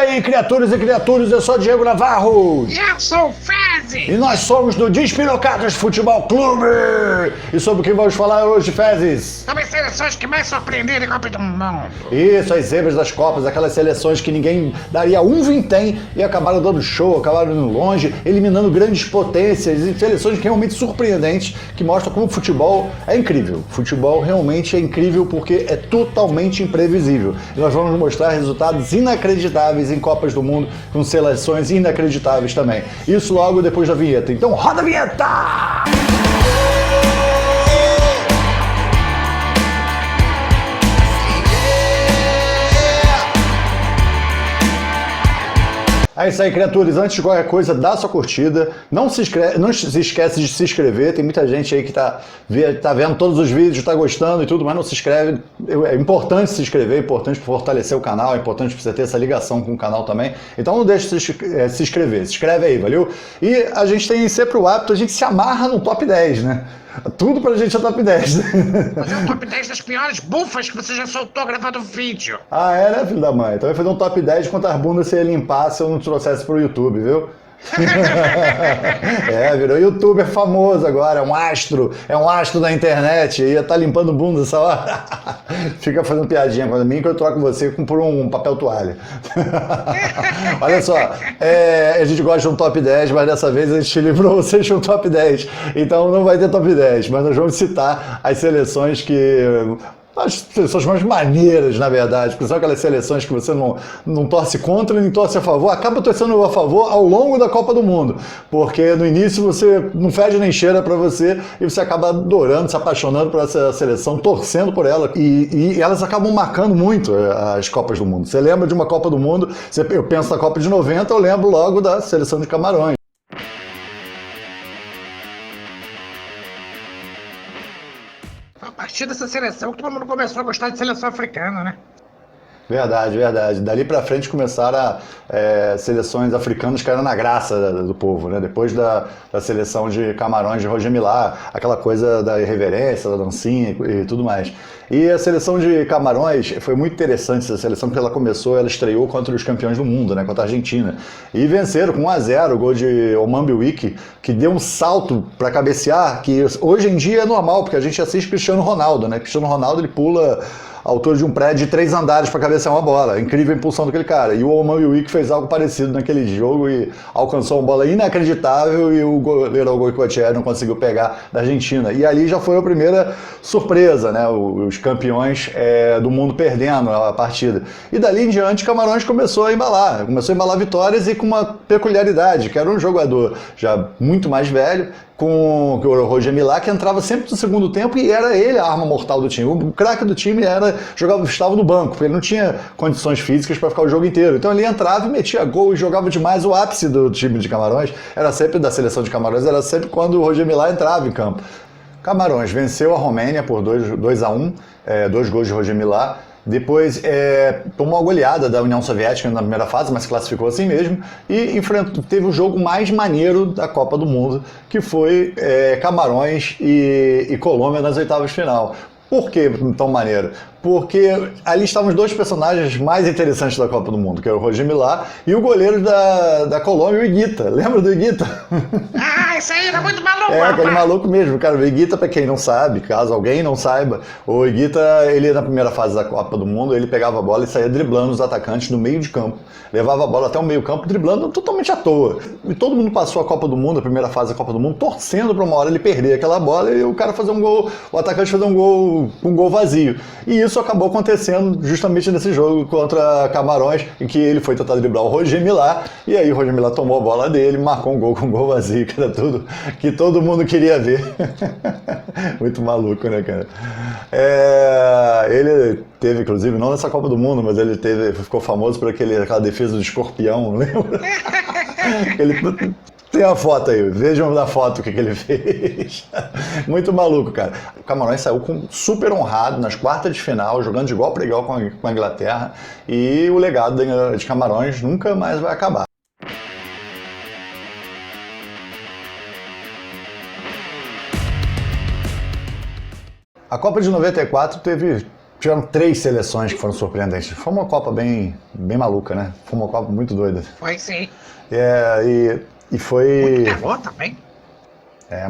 aí, criaturas e criaturas, eu sou Diego Navarro. E eu sou o Fezes. E nós somos do Despirocados Futebol Clube. E sobre o que vamos falar hoje, Fezes? Sobre as seleções que mais surpreenderam em Copa do Mundo. Isso, as zebras das Copas, aquelas seleções que ninguém daria um vintém e acabaram dando show, acabaram indo longe, eliminando grandes potências e seleções realmente surpreendentes que mostram como o futebol é incrível. Futebol realmente é incrível porque é totalmente imprevisível. E nós vamos mostrar resultados inacreditáveis em Copas do Mundo com seleções inacreditáveis também. Isso logo depois da vinheta. Então roda a vinheta! É isso aí, criaturas. Antes de qualquer coisa, dá sua curtida. Não se esquece de se inscrever. Tem muita gente aí que tá vendo todos os vídeos, tá gostando e tudo, mas não se inscreve. É importante se inscrever, é importante fortalecer o canal, é importante você ter essa ligação com o canal também. Então não deixe de se inscrever. Se inscreve aí, valeu? E a gente tem sempre o hábito, a gente se amarra no top 10, né? Tudo pra gente é top 10. Fazer um top 10 das piores bufas que você já soltou gravando vídeo. Ah, é, né, filho da mãe? Então eu ia fazer um top 10 de quantas bundas você ia limpar se eu não trouxesse pro YouTube, viu? É, virou youtuber famoso agora, é um astro da internet, ia estar limpando bunda essa hora. Fica fazendo piadinha com mim que eu troco você por um papel toalha. Olha só, a gente gosta de um top 10, mas dessa vez a gente livrou vocês de um top 10, então não vai ter top 10, mas nós vamos citar as seleções que... As seleções mais maneiras, na verdade, porque são aquelas seleções que você não torce contra nem torce a favor, acaba torcendo a favor ao longo da Copa do Mundo, porque no início você não fede nem cheira pra você e você acaba adorando, se apaixonando por essa seleção, torcendo por ela e elas acabam marcando muito as Copas do Mundo. Você lembra de uma Copa do Mundo, eu penso na Copa de 90, eu lembro logo da seleção de Camarões. A partir dessa seleção que todo mundo começou a gostar de seleção africana, né? Verdade, verdade. Dali pra frente começaram seleções africanas que eram na graça do povo, né? Depois da seleção de Camarões de Roger Milá, aquela coisa da irreverência, da dancinha e tudo mais. E a seleção de Camarões foi muito interessante, essa seleção, porque ela estreou contra os campeões do mundo, né? Contra a Argentina. E venceram com 1-0 o gol de Omambi Wiki, que deu um salto para cabecear, que hoje em dia é normal, porque a gente assiste Cristiano Ronaldo, né? Cristiano Ronaldo, ele pula a altura de um prédio de 3 andares para cabecear uma bola. Incrível a impulsão daquele cara. E o Omambi Wiki fez algo parecido naquele jogo e alcançou uma bola inacreditável e o goleiro Goicoechea não conseguiu pegar da Argentina. E ali já foi a primeira surpresa, né? Os campeões do mundo perdendo a partida. E dali em diante, Camarões começou a embalar vitórias e com uma peculiaridade, que era um jogador já muito mais velho, com o Roger Milá, que entrava sempre no segundo tempo e era ele a arma mortal do time. O craque do time estava no banco, porque ele não tinha condições físicas para ficar o jogo inteiro. Então ele entrava e metia gol e jogava demais. O ápice do time de Camarões, da seleção de Camarões, era sempre quando o Roger Milá entrava em campo. Camarões venceu a Romênia por 2-1, 2 gols de Roger Milá. Depois tomou a goleada da União Soviética na primeira fase, mas se classificou assim mesmo, e teve o jogo mais maneiro da Copa do Mundo, que foi Camarões e Colômbia nas oitavas de final. Por que tão maneiro? Porque ali estavam os dois personagens mais interessantes da Copa do Mundo, que era o Roger Milá e o goleiro da Colômbia, o Higuita. Lembra do Higuita? Ah, isso aí era muito maluco, aquele maluco mesmo, cara. O Higuita, pra quem não sabe, caso alguém não saiba, o Higuita, ele na primeira fase da Copa do Mundo, ele pegava a bola e saía driblando os atacantes no meio de campo. Levava a bola até o meio campo, driblando totalmente à toa. E todo mundo passou a Copa do Mundo, a primeira fase da Copa do Mundo, torcendo pra uma hora ele perder aquela bola e o cara fazer um gol, o atacante fazer um gol vazio. E isso acabou acontecendo justamente nesse jogo contra Camarões, em que ele foi tentar driblar o Roger Milá, e aí o Roger Milá tomou a bola dele, marcou um gol com um gol vazio, que era tudo que todo mundo queria ver. Muito maluco, né, cara? Ele teve, inclusive, não nessa Copa do Mundo, mas ele ficou famoso por aquela defesa do escorpião, lembra? Tem a foto aí, vejam na foto o que ele fez. Muito maluco, cara. O Camarões saiu super honrado nas quartas de final, jogando de igual para igual com a Inglaterra, e o legado de Camarões nunca mais vai acabar. A Copa de 94 teve tiveram 3 seleções que foram surpreendentes. Foi uma Copa bem maluca, né? Foi uma Copa muito doida. Foi sim. E foi... Muito calor também.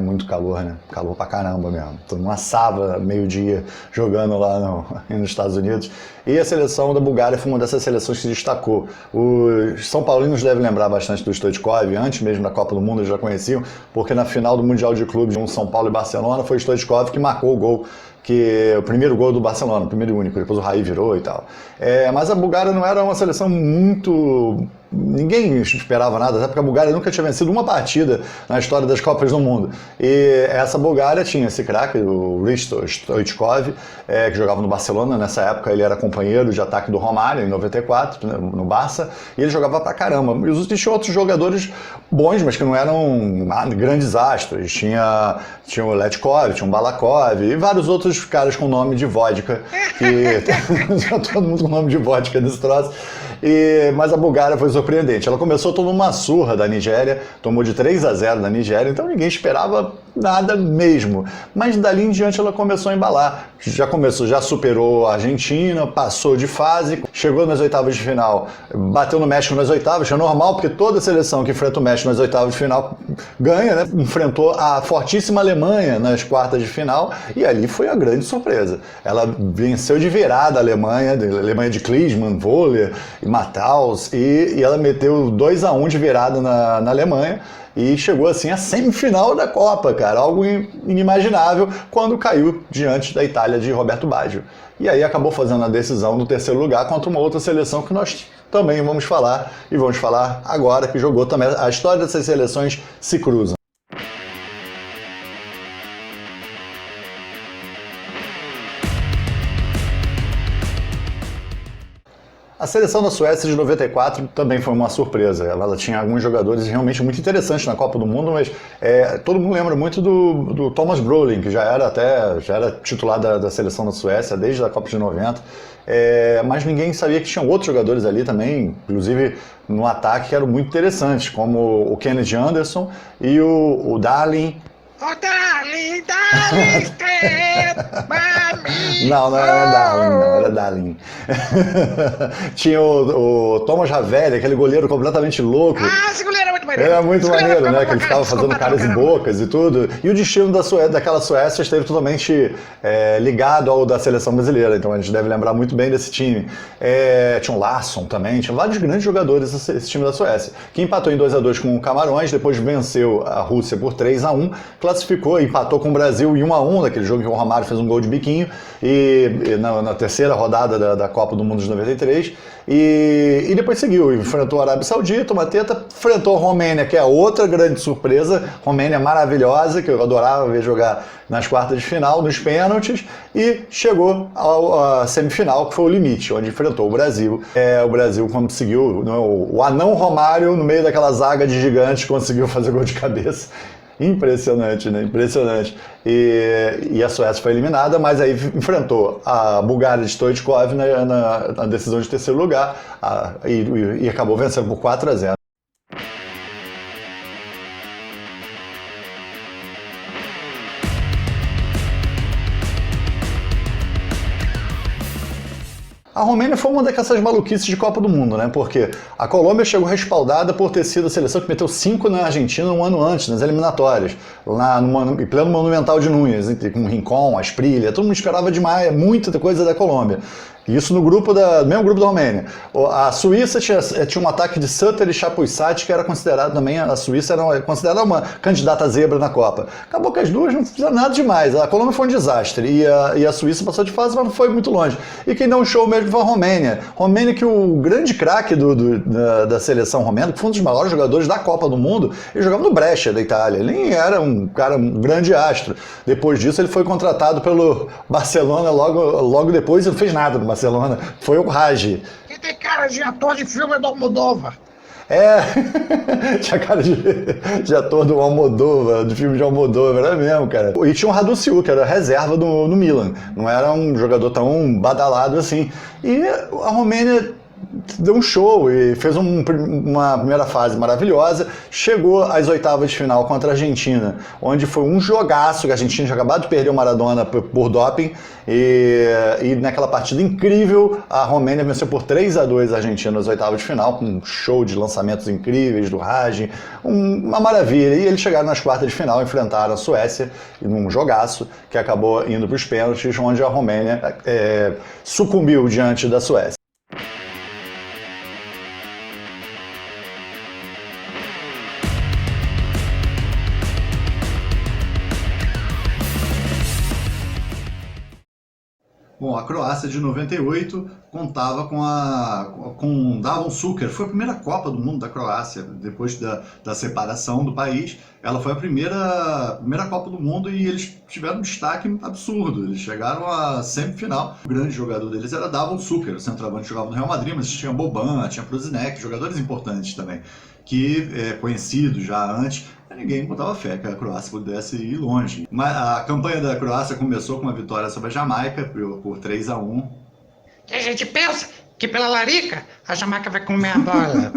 Muito calor, né? Calor pra caramba mesmo. Todo mundo assava meio-dia jogando lá nos Estados Unidos. E a seleção da Bulgária foi uma dessas seleções que se destacou. Os São Paulinos devem lembrar bastante do Stoichkov, antes mesmo da Copa do Mundo eles já conheciam, porque na final do Mundial de Clubes, São Paulo e Barcelona, foi o Stoichkov que marcou o gol, o primeiro gol do Barcelona, o primeiro e único, depois o Raí virou e tal. Mas a Bulgária não era uma seleção muito... Ninguém esperava nada, até porque a Bulgária nunca tinha vencido uma partida na história das Copas do Mundo. E essa Bulgária tinha esse craque, o Hristo Stoichkov, que jogava no Barcelona. Nessa época ele era companheiro de ataque do Romário, em 94, no Barça, e ele jogava pra caramba. E existiam outros jogadores bons, mas que não eram grandes astros. Tinha o Letkov, tinha o Balakov e vários outros caras com nome de vodka. Todo mundo com nome de vodka nesse troço. Mas a Bulgária foi surpreendente. Ela começou tomando uma surra da Nigéria, tomou de 3-0 da Nigéria, então ninguém esperava nada mesmo. Mas dali em diante ela começou a embalar. Já superou a Argentina, passou de fase, chegou nas oitavas de final, bateu no México nas oitavas, é normal, porque toda seleção que enfrenta o México nas oitavas de final ganha, né? Enfrentou a fortíssima Alemanha nas quartas de final, e ali foi a grande surpresa. Ela venceu de virada a Alemanha de Klinsmann, Voller e Matthaus, e ela meteu 2-1 de virada na Alemanha, e chegou assim à semifinal da Copa, cara, algo inimaginável, quando caiu diante da Itália de Roberto Baggio. E aí acabou fazendo a decisão do terceiro lugar contra uma outra seleção que nós também vamos falar, e vamos falar agora, que jogou também. A história dessas seleções se cruzam. A seleção da Suécia de 94 também foi uma surpresa. Ela tinha alguns jogadores realmente muito interessantes na Copa do Mundo, mas todo mundo lembra muito do Thomas Brolin, que já era titular da seleção da Suécia desde a Copa de 90. Mas ninguém sabia que tinham outros jogadores ali também, inclusive no ataque, que eram muito interessantes, como o Kennedy Anderson e o Darling. Não era Darling. Tinha o Thomas Ravelli, aquele goleiro completamente louco. Esse goleiro é muito maneiro. Era muito maneiro, né? Que ele ficava fazendo caras e bocas e tudo. E o destino daquela Suécia esteve totalmente ligado ao da seleção brasileira. Então a gente deve lembrar muito bem desse time. Tinha o Larsson também, tinha vários grandes jogadores esse time da Suécia, que empatou em 2-2 com o Camarões, depois venceu a Rússia por 3-1, classificou, empatou com o Brasil em 1-1, naquele jogo que o Romário fez um gol de biquinho, e na terceira rodada da Copa do Mundo de 93, e depois seguiu, enfrentou a Arábia Saudita, uma teta, enfrentou a Romênia, que é outra grande surpresa, Romênia maravilhosa, que eu adorava ver jogar nas quartas de final, nos pênaltis, e chegou à semifinal, que foi o limite, onde enfrentou o Brasil. O Brasil conseguiu, o anão Romário, no meio daquela zaga de gigantes, conseguiu fazer gol de cabeça. Impressionante, né? Impressionante. E a Suécia foi eliminada, mas aí enfrentou a Bulgária de Stoichkov na decisão de terceiro lugar e acabou vencendo por 4-0. A Romênia foi uma dessas maluquices de Copa do Mundo, né? Porque a Colômbia chegou respaldada por ter sido a seleção que meteu 5 na Argentina um ano antes, nas eliminatórias, lá em pleno Monumental de Núñez, com Rincón, Asprilla, todo mundo esperava demais, muita coisa da Colômbia. Isso no mesmo grupo da Romênia. A Suíça tinha um ataque de Sutter e Chapuisat, que era considerado também, a Suíça era considerada uma candidata zebra na Copa. Acabou que as duas não fizeram nada demais. A Colômbia foi um desastre e a Suíça passou de fase, mas não foi muito longe. E quem deu um show mesmo foi a Romênia. Romênia, que o grande craque da seleção romena, que foi um dos maiores jogadores da Copa do Mundo, ele jogava no Brescia, da Itália. Ele nem era um grande astro. Depois disso, ele foi contratado pelo Barcelona logo depois e não fez nada no Barcelona. Foi o Raj. Que tem cara de ator de filme do Almodóvar. Tinha cara de ator do Almodóvar, do filme de Almodóvar, era mesmo, cara. E tinha o Raduciu, que era reserva no Milan. Não era um jogador tão badalado assim. E a Romênia deu um show e fez uma primeira fase maravilhosa, chegou às oitavas de final contra a Argentina, onde foi um jogaço, que a Argentina tinha acabado de perder o Maradona por doping, e naquela partida incrível, a Romênia venceu por 3-2 a Argentina nas oitavas de final, com um show de lançamentos incríveis do Raj, uma maravilha. E eles chegaram nas quartas de final, enfrentaram a Suécia, num jogaço, que acabou indo para os pênaltis, onde a Romênia sucumbiu diante da Suécia. Bom, a Croácia de 98 contava com Davor Šuker. Foi a primeira Copa do Mundo da Croácia, depois da separação do país. Ela foi a primeira Copa do Mundo e eles tiveram um destaque absurdo. Eles chegaram à semifinal. O grande jogador deles era Davor Šuker, o centroavante, jogava no Real Madrid, mas tinha Boban, tinha Prosinec, jogadores importantes também, que conhecidos já antes. Ninguém botava fé que a Croácia pudesse ir longe. Mas a campanha da Croácia começou com uma vitória sobre a Jamaica por 3-1. E a gente pensa que pela larica a Jamaica vai comer a bola.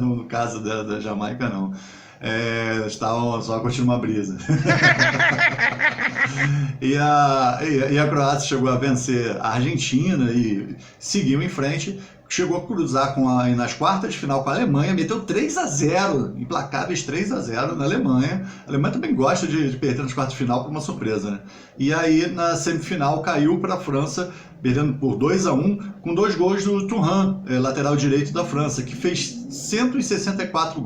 No caso da Jamaica, não. Estavam só curtindo uma brisa. E a Croácia chegou a vencer a Argentina e seguiu em frente. Chegou a cruzar nas quartas de final com a Alemanha, meteu 3-0, implacáveis 3-0 na Alemanha. A Alemanha também gosta de perder nas quartas de final por uma surpresa, né? E aí na semifinal caiu para a França, perdendo por 2-1, com 2 gols do Thuram, lateral direito da França, que fez 164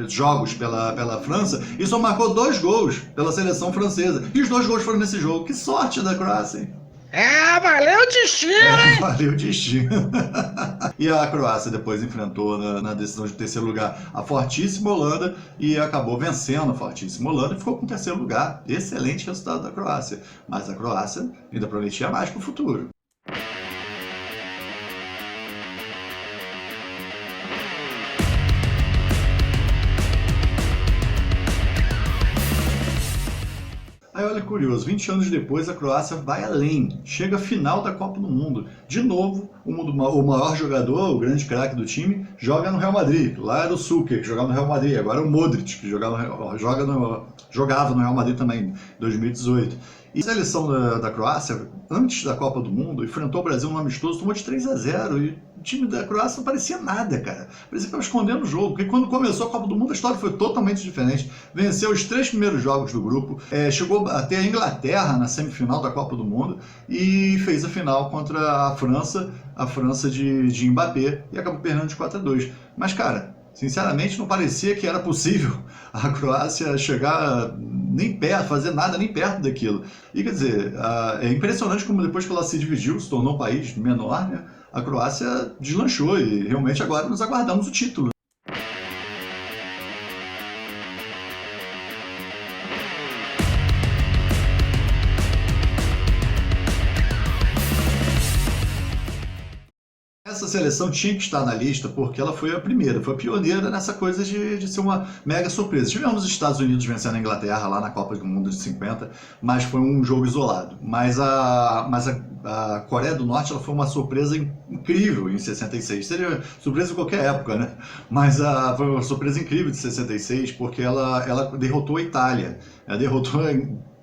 jogos pela França e só marcou 2 gols pela seleção francesa. E os 2 gols foram nesse jogo. Que sorte da Croácia, hein? Valeu o destino, hein? Valeu o destino. E a Croácia depois enfrentou na decisão de terceiro lugar a fortíssima Holanda e acabou vencendo a fortíssima Holanda e ficou com o terceiro lugar. Excelente resultado da Croácia. Mas a Croácia ainda prometia mais para o futuro. Aí olha, curioso, 20 anos depois a Croácia vai além, chega à final da Copa do Mundo. De novo, o maior jogador, o grande craque do time, joga no Real Madrid. Lá era o Šuker, que jogava no Real Madrid, agora é o Modric, que jogava no Real Madrid também, em 2018. E a seleção da Croácia, antes da Copa do Mundo, enfrentou o Brasil no amistoso, tomou de 3-0 e o time da Croácia não parecia nada, cara. Parecia que estava escondendo o jogo, porque quando começou a Copa do Mundo a história foi totalmente diferente. Venceu os 3 primeiros jogos do grupo, chegou até a Inglaterra na semifinal da Copa do Mundo e fez a final contra a França de Mbappé e acabou perdendo de 4-2. Mas, cara, sinceramente, não parecia que era possível a Croácia chegar nem perto, fazer nada nem perto daquilo. E quer dizer, é impressionante como depois que ela se dividiu, se tornou um país menor, né, a Croácia deslanchou e realmente agora nós aguardamos o título. Essa seleção tinha que estar na lista porque ela foi a primeira, foi a pioneira nessa coisa de ser uma mega surpresa. Tivemos os Estados Unidos vencendo a Inglaterra lá na Copa do Mundo de 50, mas foi um jogo isolado. Mas a Coreia do Norte ela foi uma surpresa incrível em 66. Seria surpresa em qualquer época, né? Mas foi uma surpresa incrível de 66 porque ela derrotou a Itália. Ela derrotou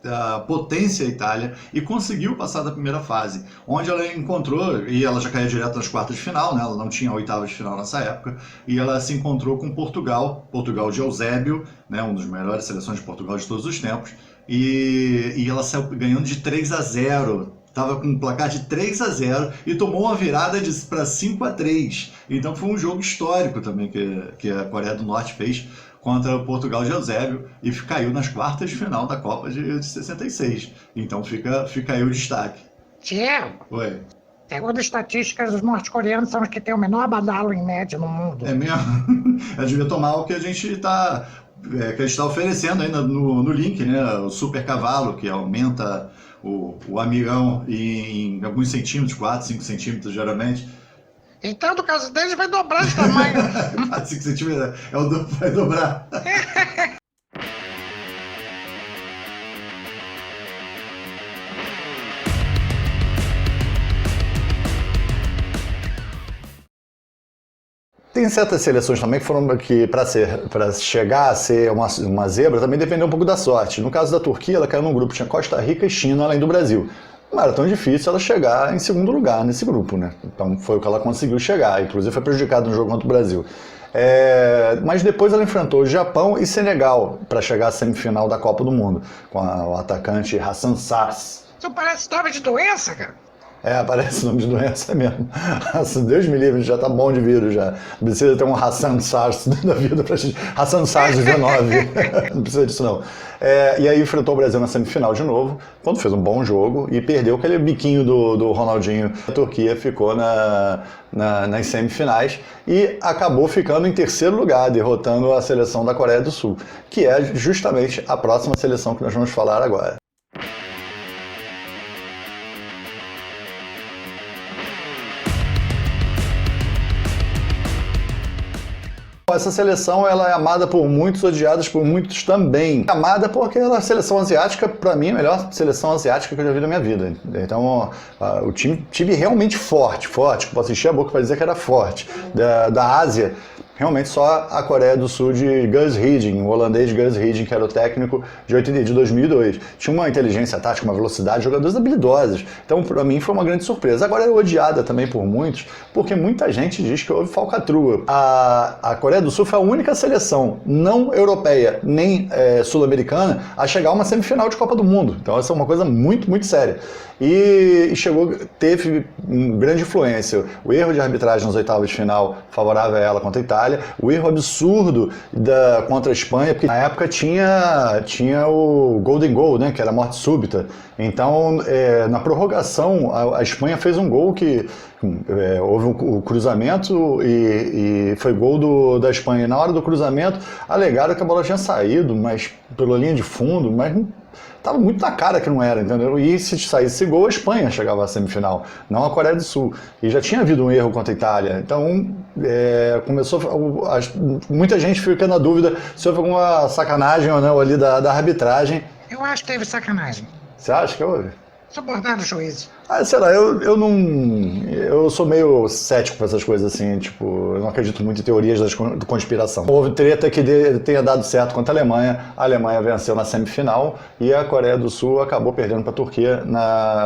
a potência Itália e conseguiu passar da primeira fase, onde ela encontrou, e ela já caía direto nas quartas de final, né? Ela não tinha oitavas de final nessa época, e ela se encontrou com Portugal de Eusébio, né? Uma das melhores seleções de Portugal de todos os tempos, e ela saiu ganhando de 3-0. Estava com um placar de 3-0 e tomou uma virada para 5-3. Então foi um jogo histórico também que a Coreia do Norte fez contra o Portugal de Eusébio e caiu nas quartas de final da Copa de 66. Então fica aí o destaque. Tiago, Oi. segundo estatísticas, os norte-coreanos são os que têm o menor badalo em média no mundo. É mesmo? Eu devia tomar o que a gente está oferecendo aí no link, né? O super cavalo, que aumenta o amigão em alguns centímetros, 4, 5 centímetros geralmente. Então, no caso deles, vai dobrar de tamanho. 4, 5 centímetros vai dobrar. Tem certas seleções também que foram que para chegar a ser uma zebra também dependeu um pouco da sorte. No caso da Turquia, ela caiu num grupo, tinha Costa Rica e China, além do Brasil. Não era tão difícil ela chegar em segundo lugar nesse grupo, né? Então foi o que ela conseguiu chegar, inclusive foi prejudicada no jogo contra o Brasil. Mas depois ela enfrentou o Japão e Senegal para chegar à semifinal da Copa do Mundo, com o atacante Hassan Sars. Isso parece nome de doença, cara. Parece nome de doença mesmo. Deus me livre, já tá bom de vírus já. Não precisa ter um Hassan Sars da vida pra gente. Hassan Sars 19. Não precisa disso não. E aí enfrentou o Brasil na semifinal de novo, quando fez um bom jogo e perdeu aquele biquinho do Ronaldinho. A Turquia ficou nas semifinais e acabou ficando em terceiro lugar, derrotando a seleção da Coreia do Sul, que é justamente a próxima seleção que nós vamos falar agora. Essa seleção ela é amada por muitos, odiada por muitos também. Amada porque a seleção asiática, para mim, é a melhor seleção asiática que eu já vi na minha vida. Então, o time realmente forte, posso encher a boca para dizer que era forte. Da Ásia, realmente só a Coreia do Sul de Gus Hiddink, o holandês Gus Hiddink, que era o técnico de 2002. Tinha uma inteligência tática, uma velocidade, jogadores habilidosos. Então, para mim, foi uma grande surpresa. Agora é odiada também por muitos, porque muita gente diz que houve falcatrua. A Coreia do Sul foi a única seleção não europeia nem sul-americana a chegar a uma semifinal de Copa do Mundo. Então, essa é uma coisa muito, muito séria. E teve grande influência. O erro de arbitragem nas oitavas de final favorável a ela contra a Itália, o erro absurdo contra a Espanha, porque na época tinha o Golden Goal, né, que era a morte súbita. Então, na prorrogação, a Espanha fez um gol que houve um cruzamento e foi gol da Espanha. E na hora do cruzamento, alegaram que a bola tinha saído, mas pela linha de fundo, mas estava muito na cara que não era, entendeu? E se saísse esse gol, a Espanha chegava à semifinal, não a Coreia do Sul. E já tinha havido um erro contra a Itália. Então, muita gente fica na dúvida se houve alguma sacanagem ou não ali da arbitragem. Eu acho que teve sacanagem. Você acha que houve? Subornar o juiz. Sei lá, eu sou meio cético com essas coisas assim, tipo, eu não acredito muito em teorias da conspiração. Houve treta que tenha dado certo contra a Alemanha venceu na semifinal e a Coreia do Sul acabou perdendo para a Turquia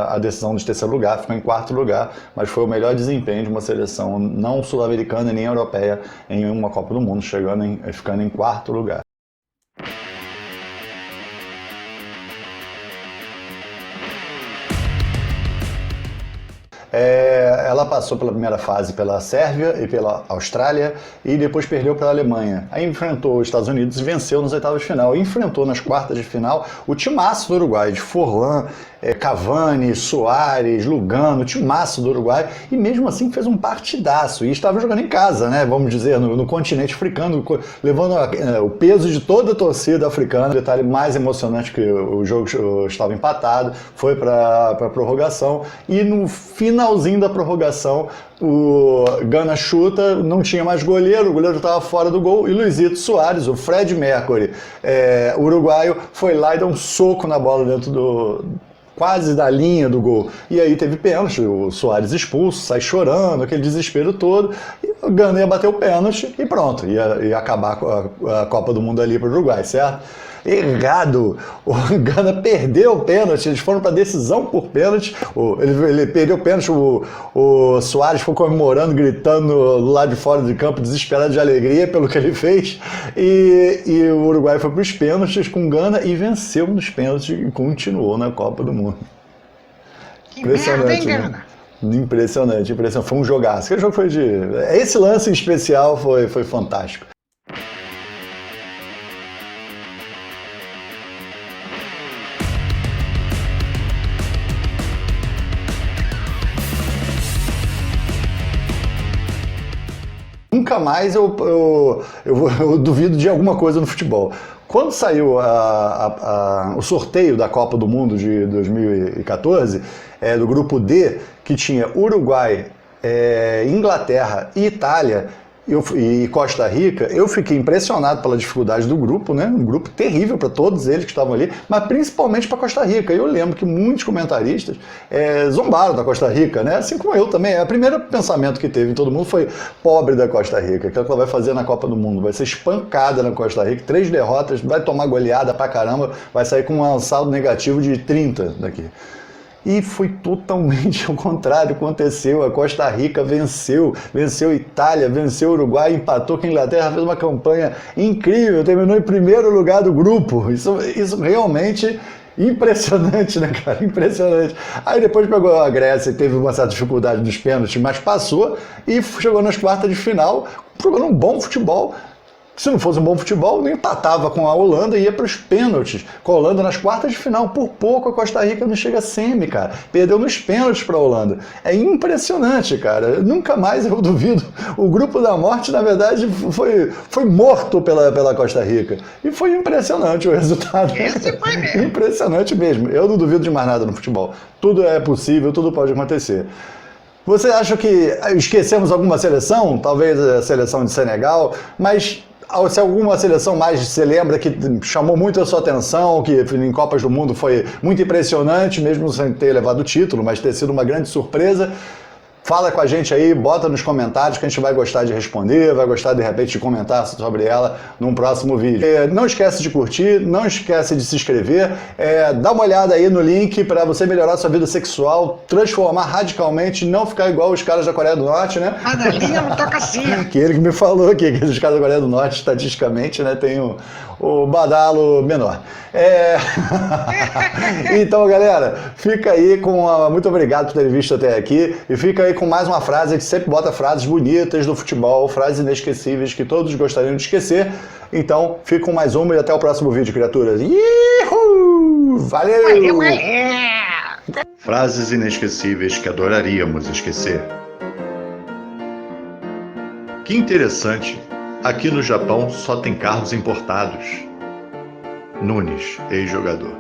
a decisão de terceiro lugar, ficou em quarto lugar, mas foi o melhor desempenho de uma seleção não sul-americana nem europeia em uma Copa do Mundo, ficando em quarto lugar. Ela passou pela primeira fase pela Sérvia e pela Austrália e depois perdeu para a Alemanha. Aí enfrentou os Estados Unidos e venceu nas oitavas de final. E enfrentou nas quartas de final o timaço do Uruguai, de Forlán, Cavani, Soares, Lugano, timaço do Uruguai. E mesmo assim fez um partidaço. E estava jogando em casa, né? Vamos dizer, no continente africano, levando o peso de toda a torcida africana. O detalhe mais emocionante que o jogo estava empatado, foi para a prorrogação. E no finalzinho da prorrogação, o Gana chuta, não tinha mais goleiro, o goleiro estava fora do gol, e Luizito Soares, o Fred Mercury, uruguaio, foi lá e deu um soco na bola dentro quase da linha do gol. E aí teve pênalti, o Soares expulso, sai chorando, aquele desespero todo, e o Gana ia bater o pênalti e pronto, ia acabar a Copa do Mundo ali para o Uruguai, certo? Errado, o Gana perdeu o pênalti, eles foram para decisão por pênalti, ele perdeu o pênalti, o Soares foi comemorando, gritando lá de fora de campo, desesperado de alegria pelo que ele fez, e o Uruguai foi para os pênaltis com o Gana e venceu nos pênaltis e continuou na Copa do Mundo. Que merda, hein, Gana? Né? Impressionante, foi um jogaço. Aquele jogo esse lance em especial foi fantástico. Nunca mais eu duvido de alguma coisa no futebol. Quando saiu o sorteio da Copa do Mundo de 2014, do grupo D, que tinha Uruguai, Inglaterra e Itália, e Costa Rica, eu fiquei impressionado pela dificuldade do grupo, né? Um grupo terrível para todos eles que estavam ali, mas principalmente para Costa Rica. Eu lembro que muitos comentaristas zombaram da Costa Rica, né? Assim como eu também. O primeiro pensamento que teve em todo mundo foi pobre da Costa Rica, que é o que ela vai fazer na Copa do Mundo. Vai ser espancada na Costa Rica, 3 derrotas, vai tomar goleada pra caramba, vai sair com um saldo negativo de 30 daqui. E foi totalmente ao contrário, aconteceu. A Costa Rica venceu a Itália, venceu o Uruguai, empatou com a Inglaterra, fez uma campanha incrível, terminou em primeiro lugar do grupo. Isso realmente impressionante, né, cara? Impressionante. Aí depois pegou a Grécia e teve uma certa dificuldade nos pênaltis, mas passou e chegou nas quartas de final, jogando um bom futebol. Se não fosse um bom futebol, nem empatava com a Holanda e ia para os pênaltis. Com a Holanda nas quartas de final. Por pouco a Costa Rica não chega a semi, cara. Perdeu nos pênaltis para a Holanda. É impressionante, cara. Nunca mais eu duvido. O grupo da morte, na verdade, foi morto pela Costa Rica. E foi impressionante o resultado. Esse foi mesmo. Impressionante mesmo. Eu não duvido de mais nada no futebol. Tudo é possível, tudo pode acontecer. Você acha que esquecemos alguma seleção? Talvez a seleção de Senegal, mas se alguma seleção mais você lembra que chamou muito a sua atenção, que em Copas do Mundo foi muito impressionante, mesmo sem ter levado o título, mas ter sido uma grande surpresa, fala com a gente aí, bota nos comentários que a gente vai gostar de responder, vai gostar de repente de comentar sobre ela num próximo vídeo. Não esquece de curtir, não esquece de se inscrever, dá uma olhada aí no link para você melhorar sua vida sexual, transformar radicalmente, não ficar igual os caras da Coreia do Norte, né? A galinha não toca assim. Que ele que me falou aqui, que os caras da Coreia do Norte, estatisticamente, né, tem o badalo menor. Então, galera, fica aí muito obrigado por terem visto até aqui, e fica aí com mais uma frase, que sempre bota frases bonitas do futebol, frases inesquecíveis que todos gostariam de esquecer. Então, fica com mais uma e até o próximo vídeo, criaturas. Ihu! Valeu! Valeu, galera! Frases inesquecíveis que adoraríamos esquecer. Que interessante, aqui no Japão só tem carros importados. Nunes, ex-jogador.